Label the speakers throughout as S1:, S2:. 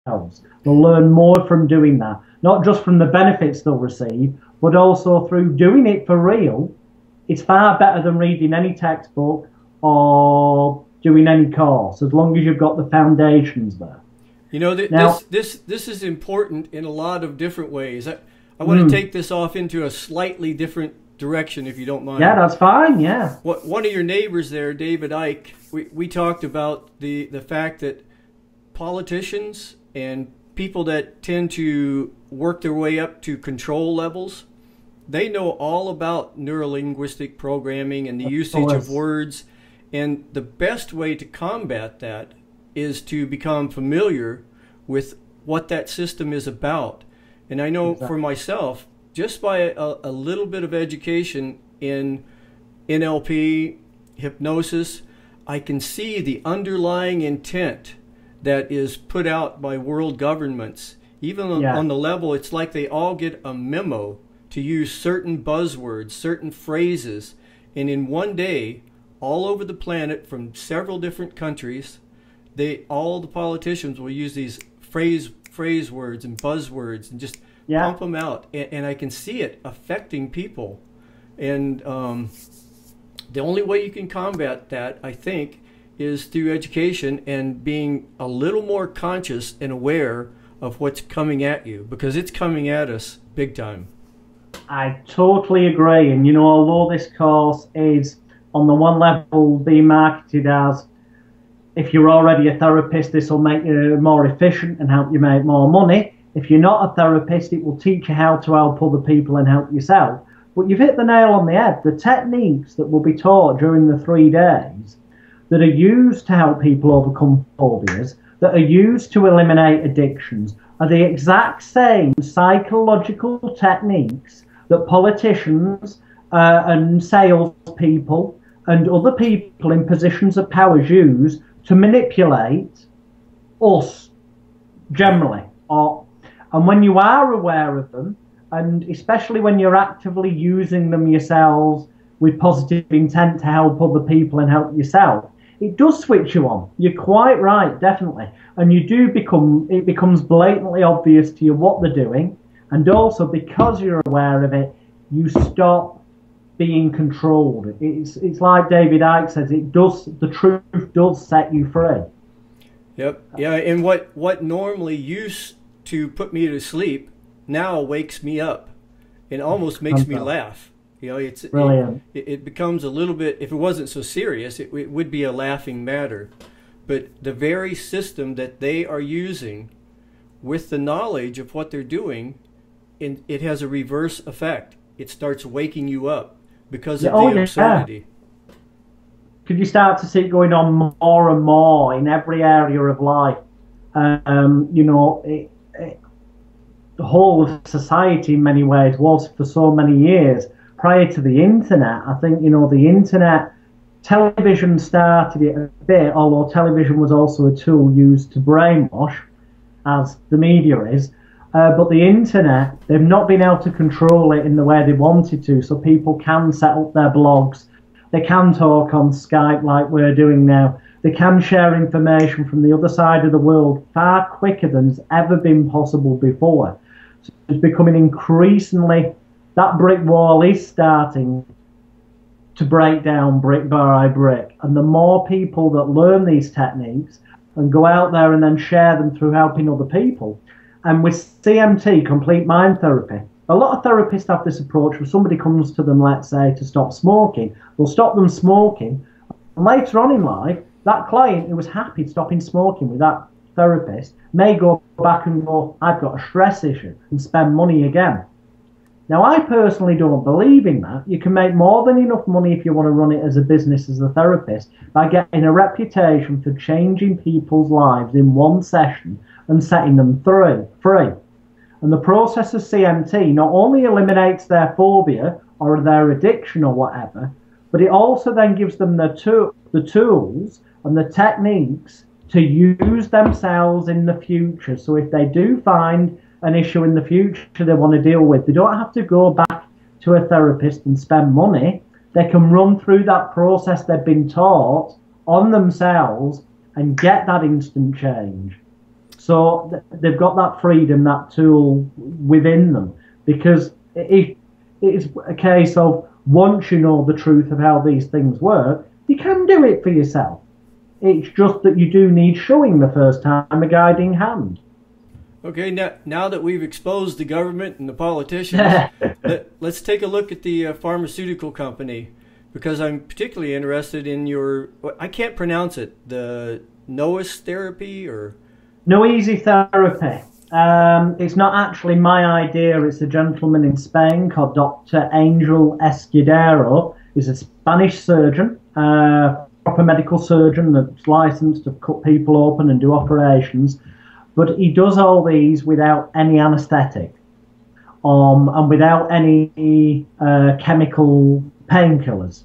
S1: They'll learn more from doing that, not just from the benefits they'll receive, but also through doing it for real. It's far better than reading any textbook or doing any course, as long as you've got the foundations there.
S2: You know, this is important in a lot of different ways. I want to take this off into a slightly different direction, if you don't mind.
S1: Yeah, that's fine, yeah.
S2: One of your neighbors there, David Icke, we talked about the fact that politicians and people that tend to work their way up to control levels, they know all about neurolinguistic programming and the usage of words. And the best way to combat that is to become familiar with what that system is about. And I know for myself, just by a little bit of education in NLP, hypnosis, I can see the underlying intent that is put out by world governments. Even on the level, it's like they all get a memo to use certain buzzwords, certain phrases, and in one day, all over the planet from several different countries, all the politicians will use these phrase words and buzzwords and just pump them out. And I can see it affecting people. And the only way you can combat that, I think, is through education and being a little more conscious and aware of what's coming at you, because it's coming at us big time.
S1: I totally agree. And, you know, although this course is on the one level being marketed as, if you're already a therapist, this will make you more efficient and help you make more money. If you're not a therapist, it will teach you how to help other people and help yourself. But you've hit the nail on the head. The techniques that will be taught during the 3 days that are used to help people overcome phobias, that are used to eliminate addictions, are the exact same psychological techniques that politicians and salespeople and other people in positions of power use to manipulate us generally. And when you are aware of them, and especially when you're actively using them yourselves with positive intent to help other people and help yourself, it does switch you on. You're quite right, definitely. And you do it becomes blatantly obvious to you what they're doing. And also, because you're aware of it, you stop being controlled. It's like David Icke says, the truth does set you free.
S2: Yep. Yeah, and what normally used to put me to sleep now wakes me up and almost makes me laugh. You know, it's brilliant. It becomes a little bit, if it wasn't so serious, it would be a laughing matter. But the very system that they are using with the knowledge of what they're doing, it has a reverse effect. It starts waking you up because of the absurdity.
S1: Could you start to see it going on more and more in every area of life? You know, the whole of society in many ways was for so many years prior to the internet. I think, you know, the internet, television started it a bit, although television was also a tool used to brainwash, as the media is. But the internet, they've not been able to control it in the way they wanted to, so people can set up their blogs, they can talk on Skype like we're doing now, they can share information from the other side of the world far quicker than has ever been possible before. So it's becoming increasingly, that brick wall is starting to break down brick by brick. And the more people that learn these techniques and go out there and then share them through helping other people. And with CMT, complete mind therapy, a lot of therapists have this approach where somebody comes to them, let's say, to stop smoking. They'll stop them smoking. And later on in life, that client who was happy stopping smoking with that therapist may go back and go, I've got a stress issue, and spend money again. Now, I personally don't believe in that. You can make more than enough money if you want to run it as a business as a therapist by getting a reputation for changing people's lives in one session and setting them free. And the process of CMT not only eliminates their phobia or their addiction or whatever, but it also then gives them the tools and the techniques to use themselves in the future. So if they do find an issue in the future they want to deal with, they don't have to go back to a therapist and spend money. They can run through that process they've been taught on themselves and get that instant change. So they've got that freedom, that tool within them, because it's a case of once you know the truth of how these things work, you can do it for yourself. It's just that you do need showing the first time, a guiding hand.
S2: Okay, now that we've exposed the government and the politicians, let's take a look at the pharmaceutical company, because I'm particularly interested in your, I can't pronounce it, the Lotus therapy or?
S1: No Easy Therapy. It's not actually my idea. It's a gentleman in Spain called Dr. Angel Escudero. He's a Spanish surgeon, proper medical surgeon that's licensed to cut people open and do operations. But he does all these without any anaesthetic and without any chemical painkillers.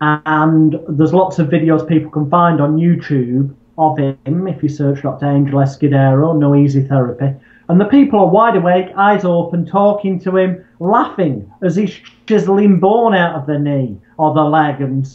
S1: And there's lots of videos people can find on YouTube of him if you search Dr. Angel Escudero, No Easy Therapy. And the people are wide awake, eyes open, talking to him, laughing as he's chiseling bone out of their knee or their leg, and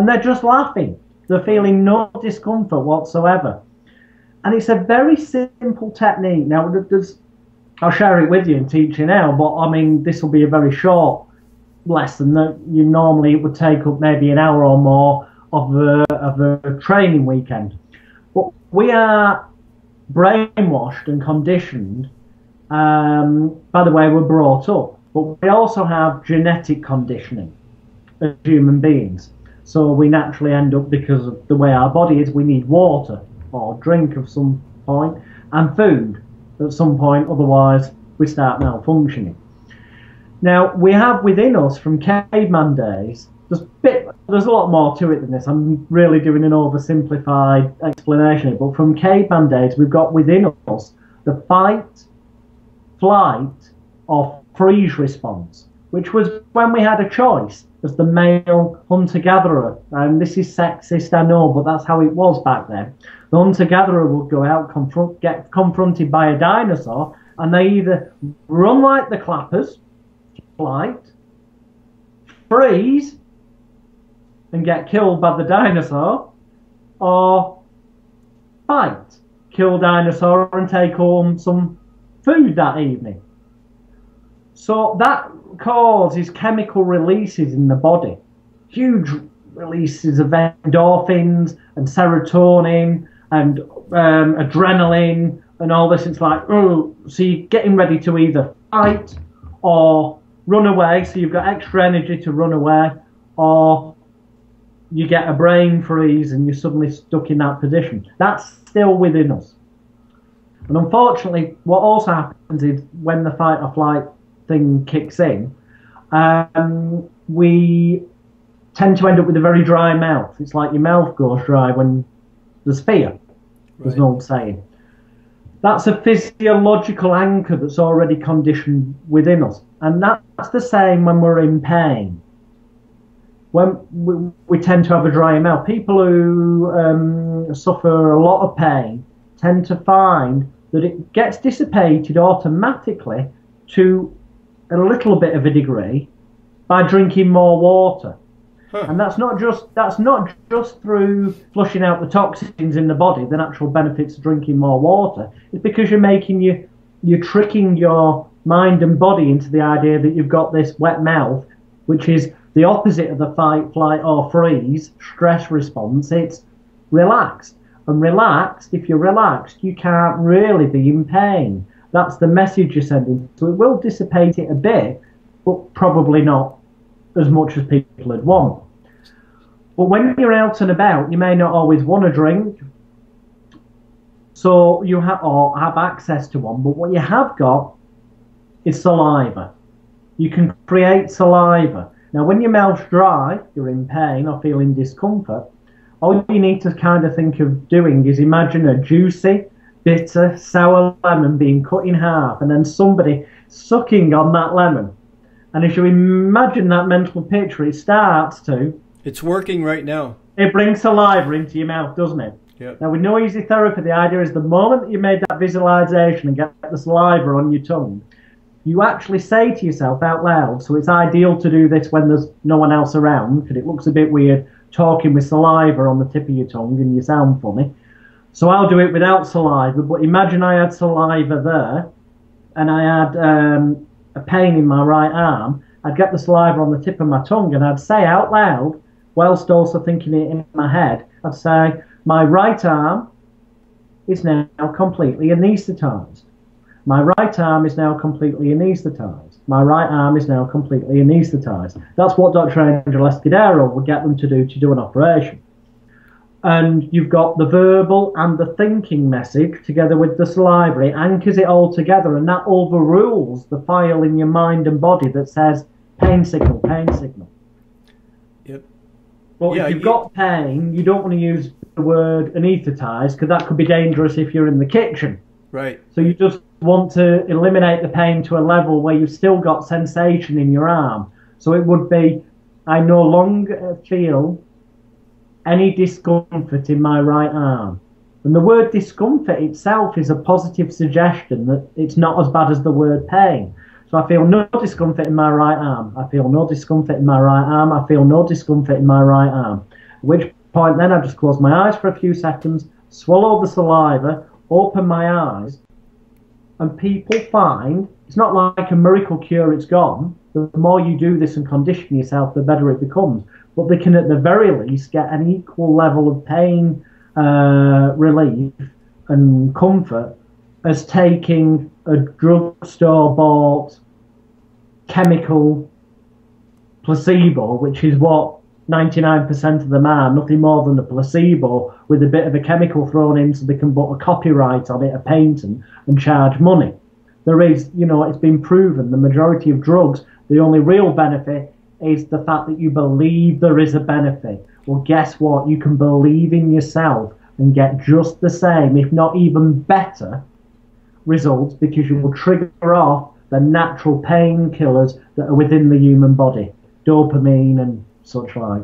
S1: they're just laughing. They're feeling no discomfort whatsoever. And it's a very simple technique. Now, I'll share it with you and teach you now, but I mean, this will be a very short lesson that it would take up maybe an hour or more of a training weekend. But we are brainwashed and conditioned. By the way, we're brought up, but we also have genetic conditioning as human beings. So we naturally end up, because of the way our body is, we need water or drink of some point and food at some point, otherwise we start malfunctioning. Now, we have within us from caveman days, there's a lot more to it than this. I'm really doing an oversimplified explanation, but from caveman days, we've got within us the fight, flight, or freeze response, which was when we had a choice as the male hunter-gatherer. And this is sexist, I know, but that's how it was back then. The hunter-gatherer would go out, get confronted by a dinosaur, and they either run like the clappers, flight, freeze, and get killed by the dinosaur, or fight, kill dinosaur and take home some food that evening. So that causes chemical releases in the body, huge releases of endorphins and serotonin and adrenaline and all this. It's like, oh, so you're getting ready to either fight or run away, so you've got extra energy to run away, or you get a brain freeze and you're suddenly stuck in that position. That's still within us. And unfortunately, what also happens is when the fight or flight thing kicks in, we tend to end up with a very dry mouth. It's like your mouth goes dry when there's fear. There's an old saying. That's a physiological anchor that's already conditioned within us. And that's the same when we're in pain. When we tend to have a dry mouth. People who suffer a lot of pain tend to find that it gets dissipated automatically to a little bit of a degree by drinking more water. And that's not just through flushing out the toxins in the body, the natural benefits of drinking more water. It's because you're tricking your mind and body into the idea that you've got this wet mouth, which is the opposite of the fight, flight, or freeze stress response. It's relaxed. And relaxed, if you're relaxed, you can't really be in pain. That's the message you're sending. So it will dissipate it a bit, but probably not as much as people would want. But when you're out and about, you may not always want a drink, so you have access to one. But what you have got is saliva. You can create saliva. Now, when your mouth's dry, you're in pain or feeling discomfort, all you need to kind of think of doing is imagine a juicy, bitter, sour lemon being cut in half, and then somebody sucking on that lemon. And as you imagine that mental picture, it starts to...
S2: It's working right now.
S1: It brings saliva into your mouth, doesn't it?
S2: Yep.
S1: Now, with No Easy Therapy, the idea is the moment that you made that visualization and get the saliva on your tongue, you actually say to yourself out loud, so it's ideal to do this when there's no one else around, because it looks a bit weird talking with saliva on the tip of your tongue and you sound funny. So I'll do it without saliva, but imagine I had saliva there and I had a pain in my right arm. I'd get the saliva on the tip of my tongue and I'd say out loud, whilst also thinking it in my head, I'd say, my right arm is now completely anaesthetized. My right arm is now completely anaesthetized. My right arm is now completely anaesthetized. That's what Dr. Angel Escudero would get them to do an operation. And you've got the verbal and the thinking message together with the saliva. It anchors it all together, and that overrules the file in your mind and body that says pain signal, pain signal.
S2: Yep.
S1: But if you've got pain, you don't want to use the word anaesthetized, because that could be dangerous if you're in the kitchen.
S2: Right.
S1: So you just want to eliminate the pain to a level where you've still got sensation in your arm. So it would be, I no longer feel any discomfort in my right arm. And the word discomfort itself is a positive suggestion that it's not as bad as the word pain. So I feel no discomfort in my right arm. I feel no discomfort in my right arm. I feel no discomfort in my right arm. At which point then I just close my eyes for a few seconds, swallow the saliva, open my eyes, and people find it's not like a miracle cure, it's gone. The more you do this and condition yourself, the better it becomes. But they can at the very least get an equal level of pain relief and comfort as taking a drugstore bought chemical placebo, which is what 99% of them are, nothing more than a placebo with a bit of a chemical thrown in so they can put a copyright on it, a patent, and charge money. There is, it's been proven, the majority of drugs, the only real benefit is the fact that you believe there is a benefit. Well, guess what? You can believe in yourself and get just the same, if not even better, results, because you will trigger off the natural painkillers that are within the human body, dopamine and such like.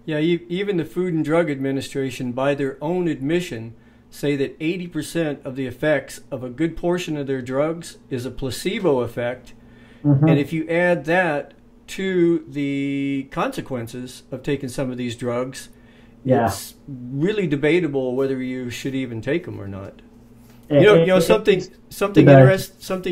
S2: Yeah, even the Food and Drug Administration, by their own admission, say that 80% of the effects of a good portion of their drugs is a placebo effect. Mm-hmm. And if you add that to the consequences of taking some of these drugs, it's really debatable whether you should even take them or not. Something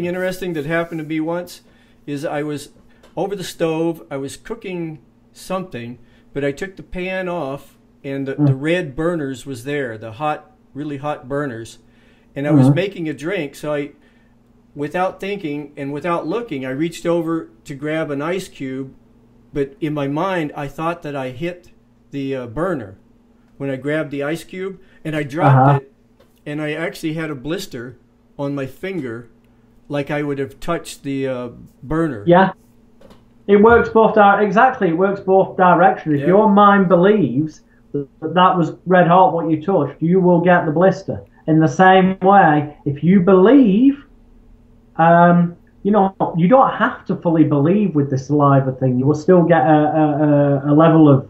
S2: interesting that happened to me once is I was over the stove, I was cooking something, but I took the pan off and the red burners was there, the really hot burners, and I was making a drink, so I, without thinking and without looking, I reached over to grab an ice cube, but in my mind I thought that I hit the burner when I grabbed the ice cube, and I dropped it, and I actually had a blister on my finger like I would have touched the burner.
S1: Yeah. It works both exactly. It works both directions. If your mind believes that was red hot what you touched, you will get the blister. In the same way, if you believe, you don't have to fully believe with the saliva thing. You will still get a level of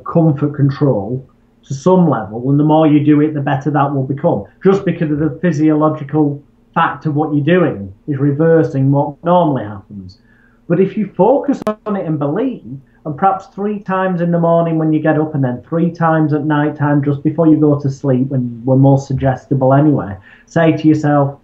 S1: comfort control to some level, and the more you do it, the better that will become. Just because of the physiological fact of what you're doing is reversing what normally happens. But if you focus on it and believe, and perhaps 3 times in the morning when you get up, and then 3 times at night time just before you go to sleep, when we're more suggestible anyway, say to yourself,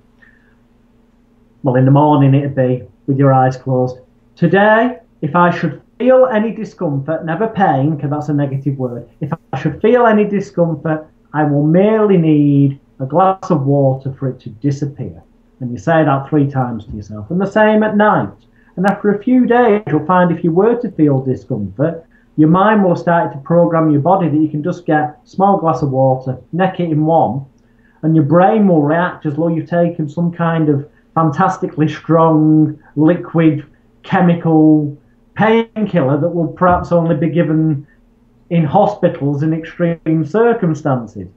S1: well, in the morning it'd be with your eyes closed, today, if I should feel any discomfort, never pain, because that's a negative word, if I should feel any discomfort, I will merely need a glass of water for it to disappear. And you say that 3 times to yourself. And the same at night. And after a few days, you'll find if you were to feel discomfort, your mind will have started to program your body that you can just get a small glass of water, neck it in one, and your brain will react as though you've taken some kind of fantastically strong, liquid, chemical painkiller that will perhaps only be given in hospitals in extreme circumstances.